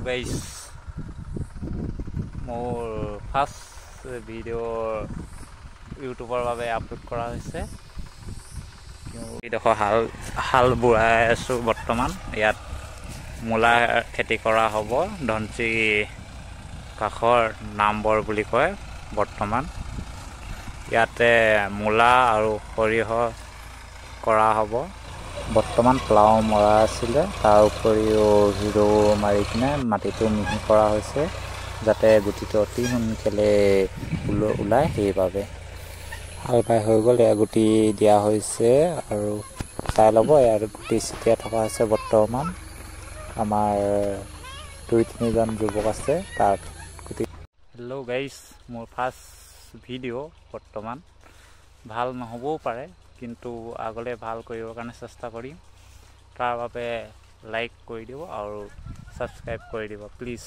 Guys মোৰ first video' ইউটিউবৰ বাবে আপলোড কৰা হৈছে। এইডোখৰ হাল বোৱাই আছোঁ বৰ্তমান। ইয়াত মূলা খেতি কৰা হ'ব। ধনশিৰি কাষৰ নামবৰ বুলি কয়। বৰ্তমান ইয়াতে মূলা আৰু সৰিয়হ কৰা হ'ব। বৰ্তমান প্লাও মৰা আছিলে, তাৰ উপৰিও হিৰো মাৰি কিনে মাটিটো মিহি কৰা হৈছে যাতে গুটিটো অতি সোনকালে ওলায়। সেইবাবে হাল বাই হৈ গ'ল। এয়া গুটি দিয়া হৈছে আৰু চাই ল'ব, ইয়াত গুটি ছিটিয়াই থকা হৈছে। বৰ্তমান আমাৰ 2-3জন যুৱক আছে তাত গুটি। হেল্ল' গাইজ, মোৰ ফাৰ্ষ্ট ভিডিঅ' বৰ্তমান ভাল নহ'বও পাৰে, কিন্তু আগলৈ ভাল কৰিবৰ কাৰণে চেষ্টা কৰিম। তাৰ বাবে লাইক কৰি দিব আৰু ছাবস্ক্ৰাইব কৰি দিব প্লিজ।